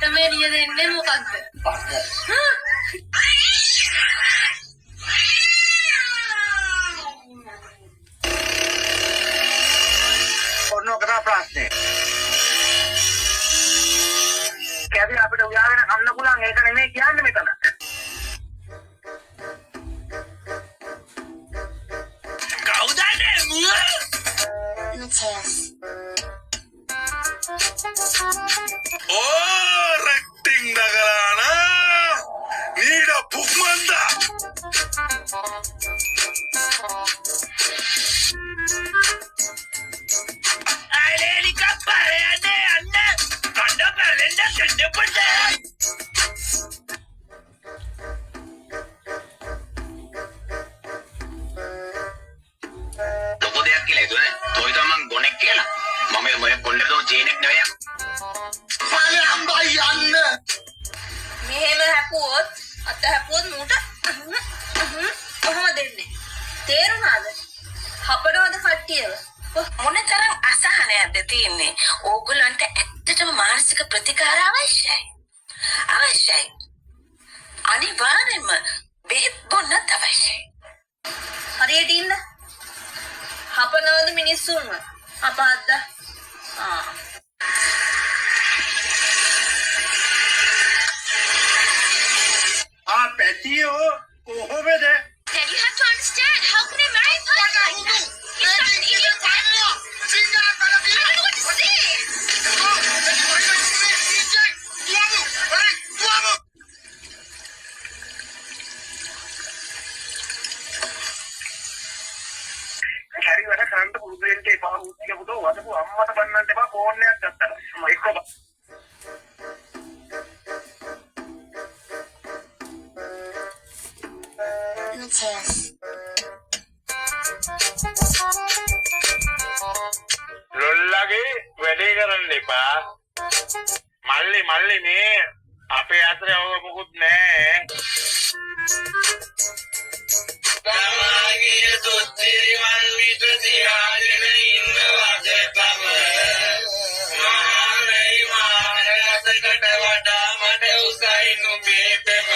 පට්ටමේ එළිය දෙන්නේ මොකද්ද? ඔන්නෝක තමයි ප්‍රශ්නේ. කැවි අපිට උයාගෙන කන්න පුළුවන් ඒක නෙමෙයි කියන්නේ මෙතන. කවුදන්නේ මුව? Mateus. Oh, recting dagalana. Nida pukmanda. Aleli kapare ane anne. Kanda perenda sende pade. ලොකු දෙයක් කියලා හිතුවේ. තෝයි තමන් ගොනෙක් කියලා. මම මේ කොල්ලේ දෝ චේනෙක් නෙවෙයි. Paling bayan. මෙහෙම හැපුවොත් අත හැපුවොත් මූට කොහොම දෙන්නේ? තේරුණාද? හපනවද කට්ටියව? මොනතරම් අසහනයක්ද තියෙන්නේ? ඕගොල්ලන්ට ඇත්තටම මානසික ප්‍රතිකාර අවශ්‍යයි. අනිවාර්යයෙන්ම බෙහෙත් බොන්නත් අවශ්‍යයි. හරියට ඉන්න. හපනවද මිනිස්සුන්ව? අපහද්ද? පැටියෝ කොහොමද? Then you have to understand, how can I marry a person like that? He's not an idiot. I don't know what to say. හරි වැඩ කරන්න පුරුදු වෙන්න එපා. උත්තිය පුතෝ වදපු අම්මට බන්නන්න එපා ෆෝන් එකක් ගත්තා. එක්ක Mateus. ලොල්ලගේ වැඩේ කරන්න එපා. මල්ලි මේ අපේ අතරේ ඔය මොකුත් නෑ. තමගේ තොත්තිරි මල් විත තියාගෙන ඉන්නවද තම? මානේ මානසකට වඩා මට උසයි නුඹේ පෙම.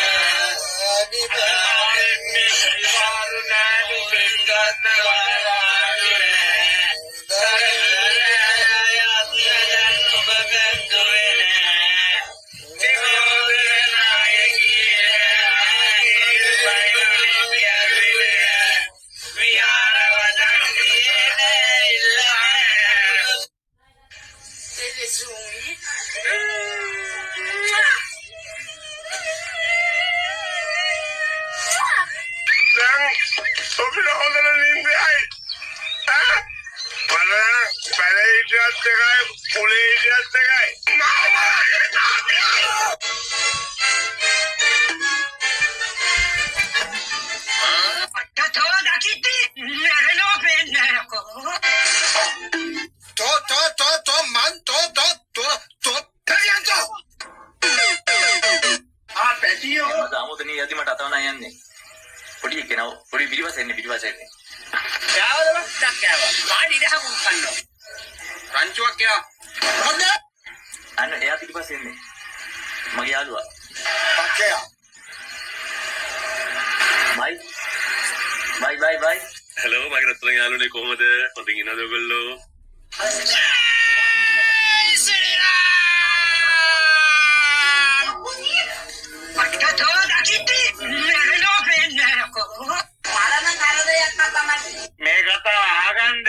දාමෝදනේ යදි මට අතවනා යන්නේ. පොඩි කෙනා පොඩි පිටිපස්සේ. යාවද වත්තක් යාවා. පාඩි දහමුන් කන්නෝ. රංචුවක් යා. මොකද? අන්න එයා පිටිපස්සේ එන්නේ. මගේ යාළුවා. Pakai. බයි. හලෝ මගේ රත්තරන් යාළුවනේ කොහමද? හොඳින් ඉන්නවද ඔයගොල්ලෝ? මේ කතාව අහගන්න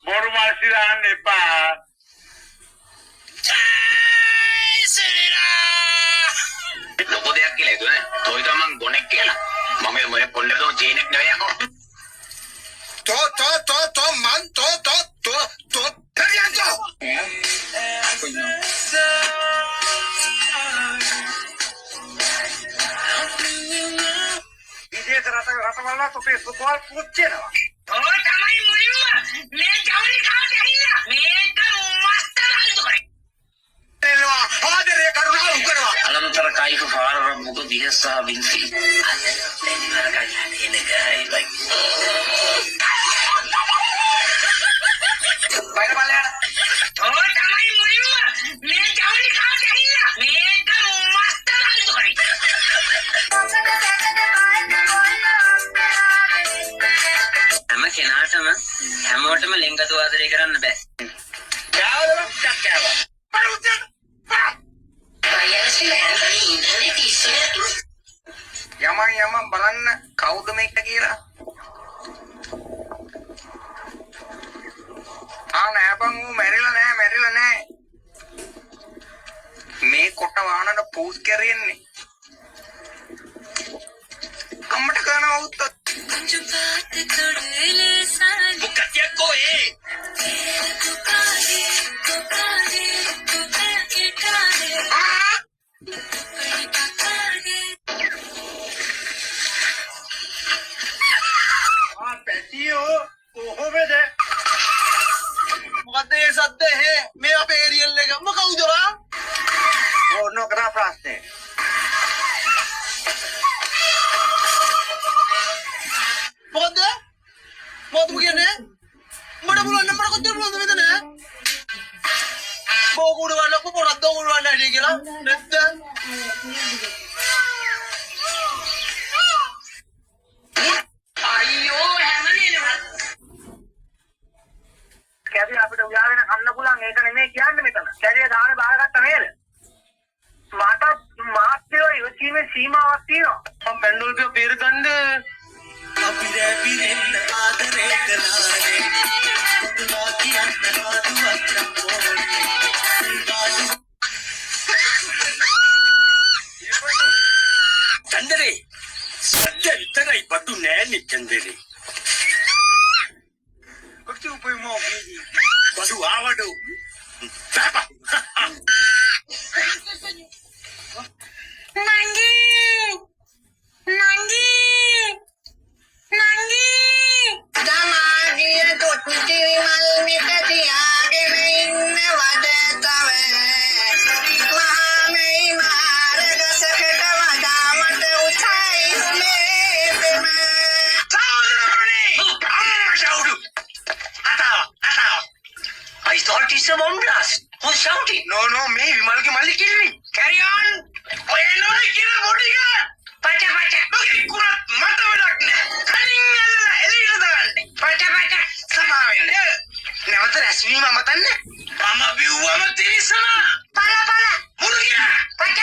බොරු මාසි දාන්න එපා. ලොකු දෙයක් කියලා හිතුවේ. තෝයි තමන් ගොනෙක් කියලා. මම මේ කොල්ලේ දෝ චේනෙක් නෙවෙයි යකෝ. Perianto. විදේශ රටවල Facebook වල පුච්චෙනවා. ඔය තමයි මුලින්ම මේ ජවුලි කාට ඇහිලා මේක මස්ත බලන්න කරේ. එනවා ආදරේ කරුණා උකරනවා. අලම්තර කයික පාර මුක දිහසා වින්ති. අද දෙන්නර කයි එනගයි බයි. බයිර බලන්න. ඔය තමයි මුලින්ම මේ ජවුලි කාට ඇහිලා මේක කාටම ලිංගතු ආදරය කරන්න බෑ. කෑවද මචං කෑවා. යමන් බලන්න කවුද මේක කියලා. නෑ බං ඌ මැරිලා නෑ. මේ කොට වාහනන පූස් කරන්නේ. අම්මට කරනවා උත්තර. Bukkatiakko පැටියෝ කොහොමද? මොකද ඒ සද්ද මේ අපේ ඒරියල් එක මොකවුද වා? ඕන කරා ප්‍රශ්නේ. මොකද? මොකද කියන්නේ? මඩ බුලන්න මඩ කොච්චර බුලන්ද මෙතන? බෝකුඩ වල කොපොරක් දෝකුඩ වල ඇටි කියලා නැත්ද? කැරිය අපිට උයාගෙන කන්න පුළුවන් ඒක නෙමෙයි කියන්නේ මෙතන. කැරිය දාන බාරගත්ත නේද? මට මාත්‍යෝ ඉවසීමේ සීමාවක් තියෙනවා. මම පැන්ඩල් එක පෙර ගන්න අපි රැපිරෙන්න ආදරේ කළානේ. පුතුලා කියන්න ආදුවත් චන්දරේ සද්ද විතරයි බඩු නෑනේ චන්දරේ. කොච්චර උපේ මෝ බීජි. බඩු ආවඩු. බබා. I thought it's a bomb blast. Who's shouting? No, me Vimal ke malik kill me. Carry on. ඔය එනෝනේ කියන බොඩිගා. පච. ඔකේ කුරත් මට වැඩක් නෑ. කලින් ඇල්ලලා එළියට දාන්නේ. පච. සමාවෙන්න. නැවත රැස්වීම අමතන්න. මම බිව්වම තිරිසනා. පල. මුර්ගියා. පච.